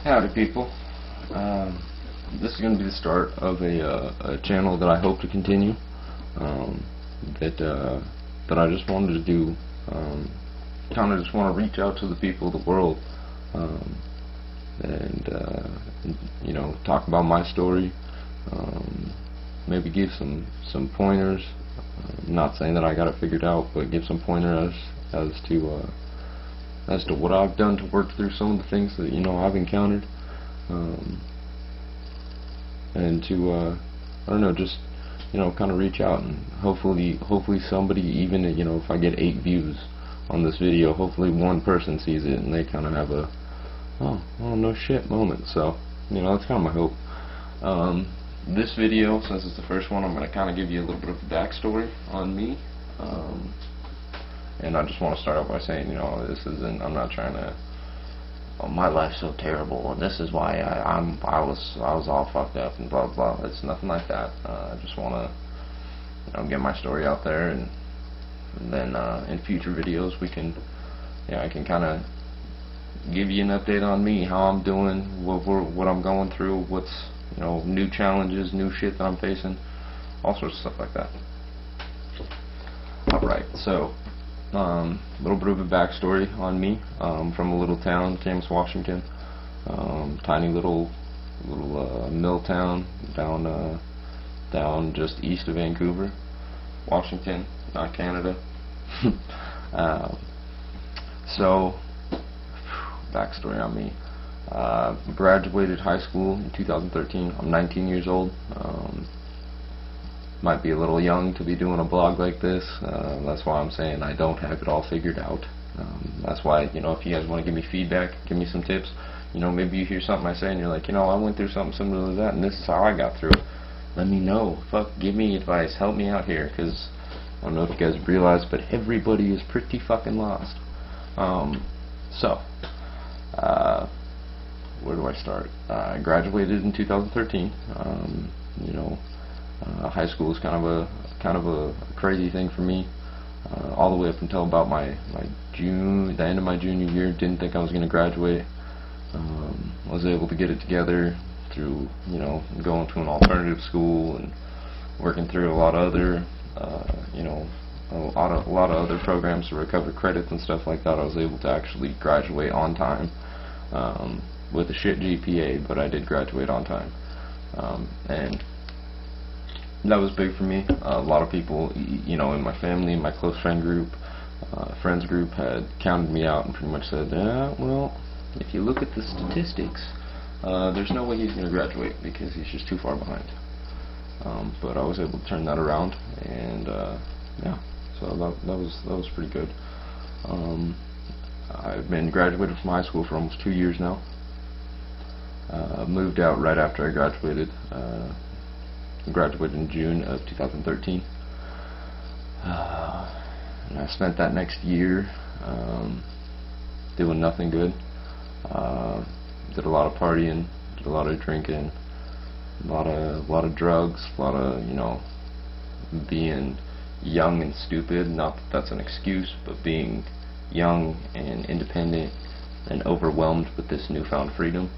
Howdy, people. This is going to be the start of a channel that I hope to continue. Um, that I just wanted to do. Kind of just want to reach out to the people of the world, and talk about my story. Maybe give some pointers. Not saying that I got it figured out, but give some pointers as to what I've done to work through some of the things that I've encountered, and to I don't know, just kind of reach out, and hopefully somebody, even if I get 8 views on this video, hopefully one person sees it and they kind of have a oh no shit moment. So that's kind of my hope. This video, since it's the first one, I'm going to kind of give you a little bit of a backstory on me. And I just want to start off by saying, this isn't, I'm not trying to, oh, my life's so terrible, and this is why I was all fucked up, and blah blah. It's nothing like that. I just want to, get my story out there, and then in future videos I can kind of give you an update on me, how I'm doing, what I'm going through, what's new challenges, new shit that I'm facing, all sorts of stuff like that. All right, so. Little bit of a backstory on me. From a little town, James, Washington. Tiny little mill town down just east of Vancouver, Washington, not Canada. So, backstory on me. Graduated high school in 2013. I'm 19 years old. Might be a little young to be doing a blog like this. That's why I'm saying I don't have it all figured out. That's why, if you guys want to give me feedback, give me some tips, maybe you hear something I say and you're like, I went through something similar to that and this is how I got through it. Let me know. Fuck, give me advice. Help me out here, because I don't know if you guys realize, but everybody is pretty fucking lost. Where do I start? I graduated in 2013. High school was kind of a crazy thing for me, all the way up until about the end of my junior year. Didn't think I was going to graduate. Was able to get it together through going to an alternative school and working through a lot of other a lot of other programs to recover credits and stuff like that. I was able to actually graduate on time, with a shit GPA, but I did graduate on time, and that was big for me. A lot of people, in my family, in my close friends group, had counted me out and pretty much said, well, if you look at the statistics, there's no way he's going to graduate because he's just too far behind. But I was able to turn that around, and so that was pretty good. I've been graduated from high school for almost 2 years now. Moved out right after I graduated. Graduated in June of 2013. And I spent that next year doing nothing good. Did a lot of partying, did a lot of drinking, a lot of drugs, a lot of being young and stupid. Not that that's an excuse, but being young and independent and overwhelmed with this newfound freedom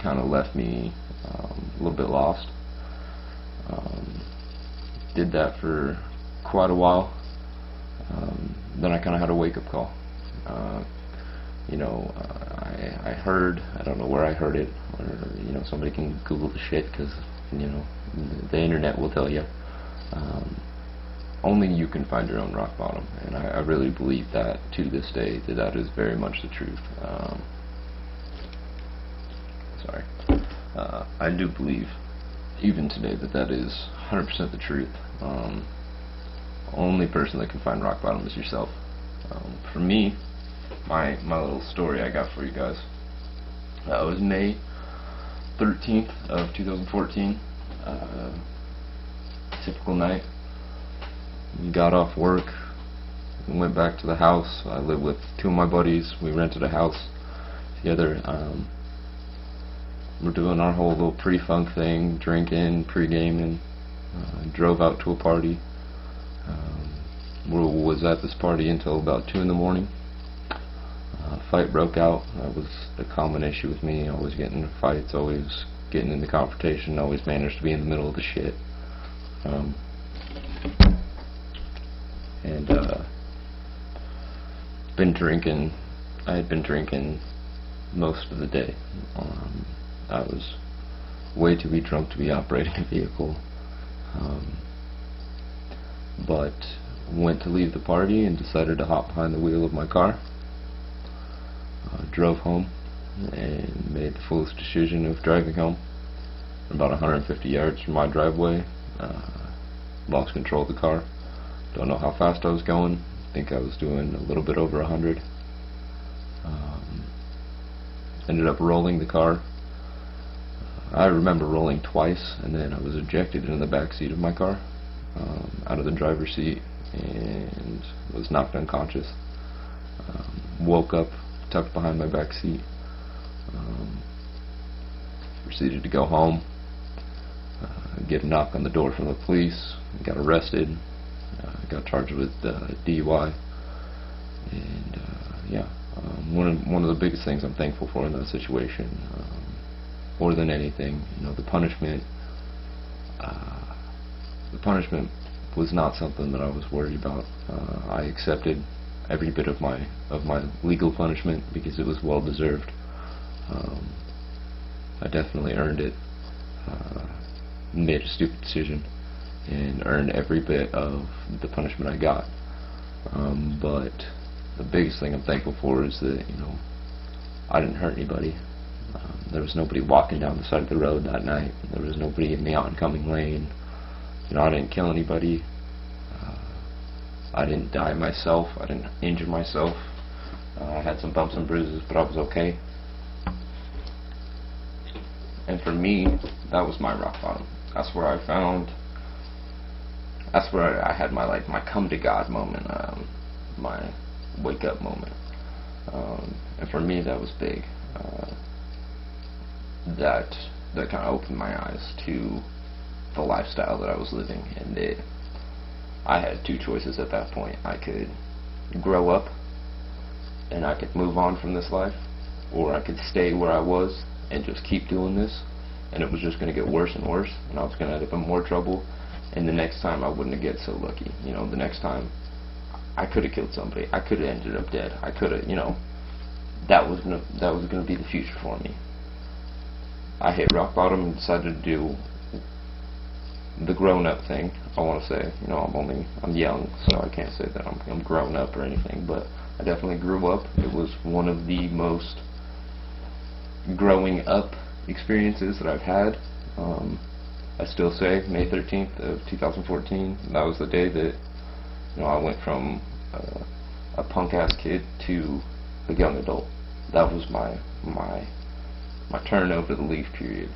kind of left me a little bit lost. Did that for quite a while. Then I kind of had a wake-up call. I heard, I don't know where I heard it, or somebody can Google the shit, because the internet will tell you. Only you can find your own rock bottom, and I really believe that to this day that is very much the truth. I do believe even today that is 100% the truth. Only person that can find rock bottom is yourself. For me, my little story I got for you guys. It was May 13th of 2014. Typical night. Got off work, went back to the house. I lived with 2 of my buddies. We rented a house together. We're doing our whole little pre-funk thing, drinking, pre-gaming. Drove out to a party. Was at this party until about 2 in the morning. Fight broke out. That was a common issue with me. Always getting into fights, always getting into confrontation, always managed to be in the middle of the shit. And been drinking. I had been drinking most of the day. I was way too drunk to be operating a vehicle. But went to leave the party and decided to hop behind the wheel of my car. Drove home and made the foolish decision of driving home. About 150 yards from my driveway, lost control of the car. Don't know how fast I was going. I think I was doing a little bit over 100. Ended up rolling the car. I remember rolling twice, and then I was ejected into the back seat of my car, out of the driver's seat, and was knocked unconscious. Woke up, tucked behind my back seat. Proceeded to go home, get a knock on the door from the police, got arrested, got charged with DUI, and yeah, one of the biggest things I'm thankful for in that situation, more than anything, the punishment. The punishment was not something that I was worried about. I accepted every bit of my legal punishment because it was well deserved. I definitely earned it. Made a stupid decision and earned every bit of the punishment I got. But the biggest thing I'm thankful for is that I didn't hurt anybody. There was nobody walking down the side of the road that night. There was nobody in the oncoming lane. I didn't kill anybody. I didn't die myself. I didn't injure myself. I had some bumps and bruises, but I was okay. And for me, that was my rock bottom. That's where I found. That's where I had my come to God moment, my wake up moment. And for me, that was big. That kind of opened my eyes to the lifestyle that I was living, and I had two choices at that point. I could grow up and I could move on from this life, or I could stay where I was and just keep doing this, and it was just going to get worse and worse, and I was going to end up in more trouble, and the next time I wouldn't have get so lucky. The next time I could have killed somebody. I could have ended up dead. I could have, that was going to be the future for me. I hit rock bottom and decided to do the grown-up thing. I want to say, I'm young, so I can't say that I'm grown up or anything, but I definitely grew up. It was one of the most growing up experiences that I've had. I still say May 13th of 2014, that was the day that I went from a punk-ass kid to a young adult. That was my turn over the leaf period.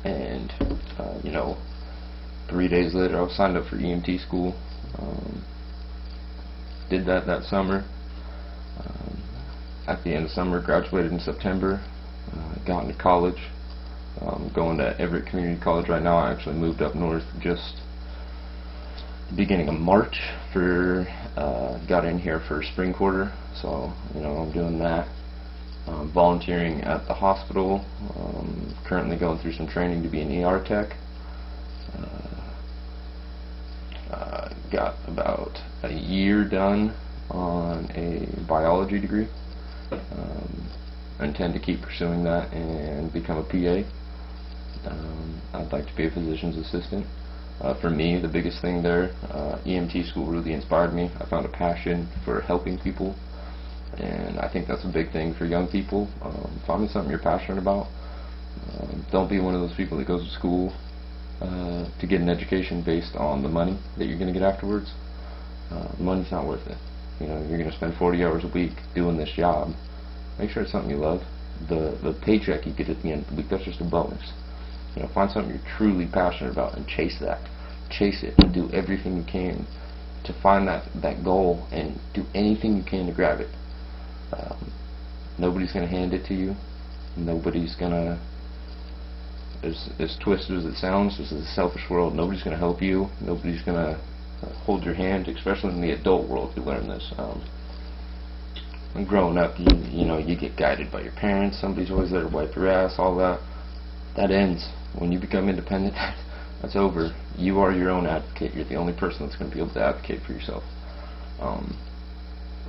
And 3 days later I was signed up for EMT school. Did that summer. At the end of summer, graduated in September. Got into college. Going to Everett Community College right now. I actually moved up north just the beginning of March got in here for spring quarter, so I'm doing that. Volunteering at the hospital. Currently going through some training to be an ER tech. Got about a year done on a biology degree. I intend to keep pursuing that and become a PA. I'd like to be a physician's assistant. For me, the biggest thing there, EMT school really inspired me. I found a passion for helping people, and I think that's a big thing for young people. Finding something you're passionate about. Don't be one of those people that goes to school to get an education based on the money that you're going to get afterwards. Money's not worth it. You're going to spend 40 hours a week doing this job. Make sure it's something you love. The paycheck you get at the end of the week, that's just a bonus. Find something you're truly passionate about and chase that. Chase it and do everything you can to find that goal and do anything you can to grab it. Nobody's going to hand it to you. Nobody's going to, as twisted as it sounds, this is a selfish world. Nobody's going to help you. Nobody's going to hold your hand, especially in the adult world. You learn this. And growing up, you know, you get guided by your parents. Somebody's always there to wipe your ass. All that. That ends when you become independent. That's over. You are your own advocate. You're the only person that's going to be able to advocate for yourself.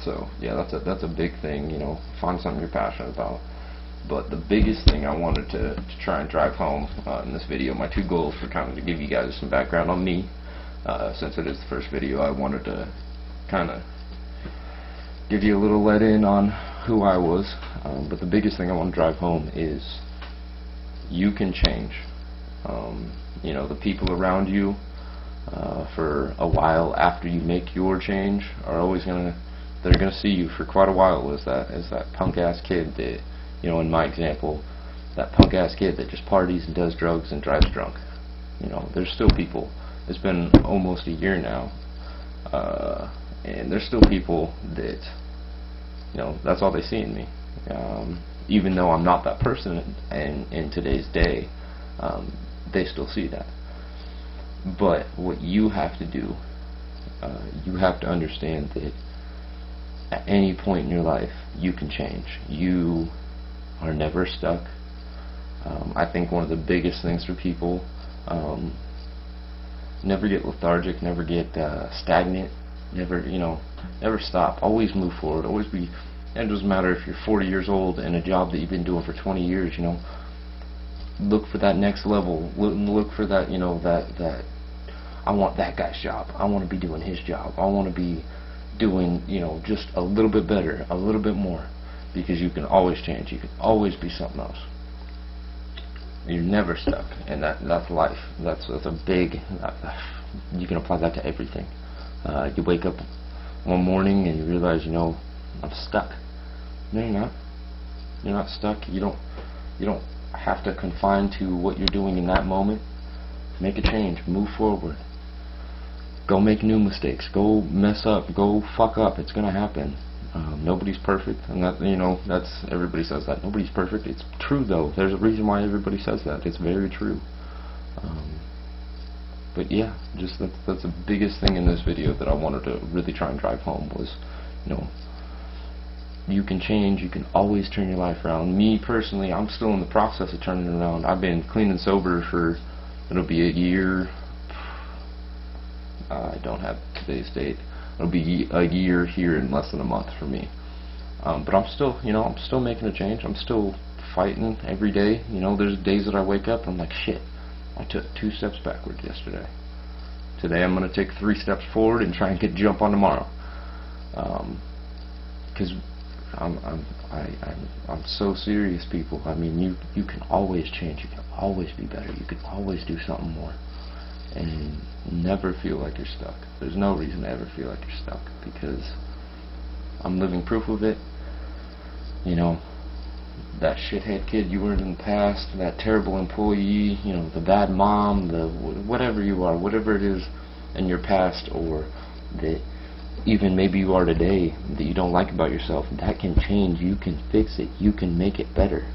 So yeah, that's a big thing. You know, find something you're passionate about. But the biggest thing I wanted to try and drive home in this video, my two goals were kind of to give you guys some background on me. Since it is the first video, I wanted to kind of give you a little let in on who I was. But the biggest thing I want to drive home is you can change. You know, the people around you for a while after you make your change are always they're gonna see you for quite a while as that punk ass kid that, you know, in my example, that punk ass kid that just parties and does drugs and drives drunk. You know, there's still people. It's been almost a year now, and there's still people that, you know, that's all they see in me. Even though I'm not that person in today's day, they still see that. But what you have to do, you have to understand that at any point in your life, you can change. You are never stuck. I think one of the biggest things for people, never get lethargic, never get stagnant, never stop. Always move forward. Always be. It doesn't matter if you're 40 years old in a job that you've been doing for 20 years. You know, look for that next level. Look for that. You know, that I want that guy's job. I want to be doing his job. I want to be doing, you know, just a little bit better, a little bit more, because you can always change. You can always be something else. You're never stuck, and that's life. That's a big. You can apply that to everything. You wake up one morning and you realize, you know, I'm stuck. No, you're not. You're not stuck. You don't have to confine to what you're doing in that moment. Make a change. Move forward. Go make new mistakes. Go mess up. Go fuck up. It's gonna happen. Nobody's perfect, and that, you know, that's, everybody says that. Nobody's perfect. It's true though. There's a reason why everybody says that. It's very true. But yeah, just that's the biggest thing in this video that I wanted to really try and drive home was, you know, you can change. You can always turn your life around. Me personally, I'm still in the process of turning it around. I've been clean and sober for, it'll be a year. I don't have today's date. It'll be a year here in less than a month for me. But I'm still, you know, I'm still making a change. I'm still fighting every day. You know, there's days that I wake up and I'm like, shit, I took 2 steps backward yesterday. Today I'm going to take 3 steps forward and try and jump on tomorrow. Because I'm so serious, people. I mean, you can always change. You can always be better. You can always do something more. And never feel like you're stuck. There's no reason to ever feel like you're stuck, because I'm living proof of it. You know, that shithead kid you were in the past, that terrible employee, you know, the bad mom, the whatever you are, whatever it is in your past, or that even maybe you are today that you don't like about yourself, that can change. You can fix it. You can make it better.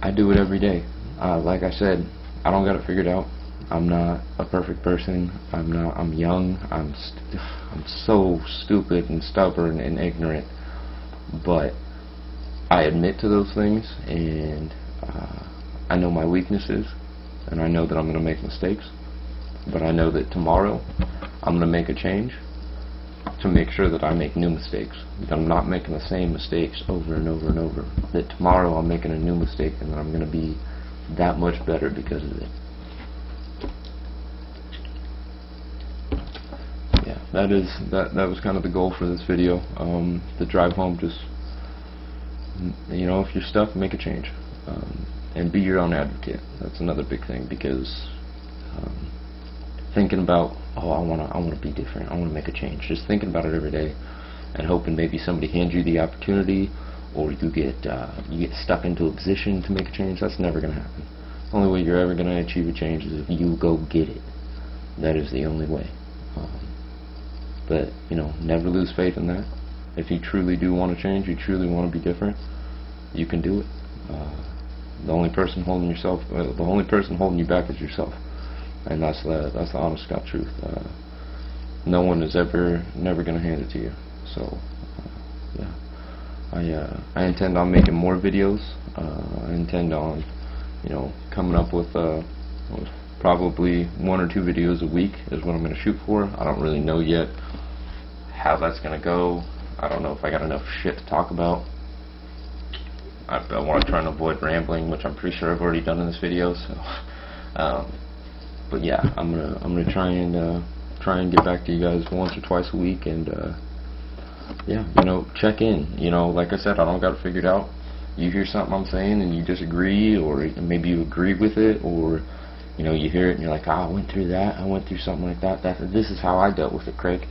I do it every day. Like I said, I don't got it figured out. I'm not a perfect person. I'm young. I'm so stupid and stubborn and ignorant. But I admit to those things, and I know my weaknesses, and I know that I'm going to make mistakes. But I know that tomorrow I'm going to make a change to make sure that I make new mistakes. That I'm not making the same mistakes over and over and over. That tomorrow I'm making a new mistake, and that I'm going to be that much better because of it. That was kind of the goal for this video. The drive home, just, you know, if you're stuck, make a change, and be your own advocate. That's another big thing, because thinking about, oh, I wanna be different, I wanna make a change, just thinking about it every day, and hoping maybe somebody hands you the opportunity, or you get stuck into a position to make a change. That's never gonna happen. The only way you're ever gonna achieve a change is if you go get it. That is the only way. But, you know, never lose faith in that. If you truly do want to change, you truly want to be different, you can do it. The only person holding you back is yourself, and that's the honest God truth. No one is never going to hand it to you. So yeah, I intend on making more videos. I intend on, you know, coming up with probably 1 or 2 videos a week is what I'm going to shoot for. I don't really know yet how that's going to go. I don't know if I got enough shit to talk about. I want to try and avoid rambling, which I'm pretty sure I've already done in this video. So, but yeah, I'm gonna try and get back to you guys once or twice a week, and yeah, you know, check in. You know, like I said, I don't got it figured out. You hear something I'm saying and you disagree, or maybe you agree with it, or you know, you hear it and you're like, I went through that, I went through something like that. This is how I dealt with it, Craig.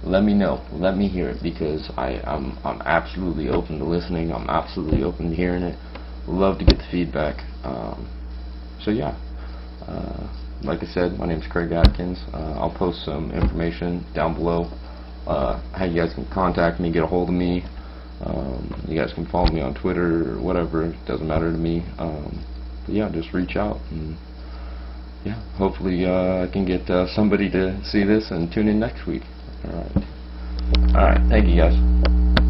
Let me know. Let me hear it, because I'm absolutely open to listening. I'm absolutely open to hearing it. Love to get the feedback. So yeah, like I said, my name is Craig Atkins. I'll post some information down below. How you guys can contact me, get a hold of me. You guys can follow me on Twitter or whatever. It doesn't matter to me. But yeah, just reach out, and yeah, hopefully I can get somebody to see this and tune in next week. Alright. Alright, thank you guys.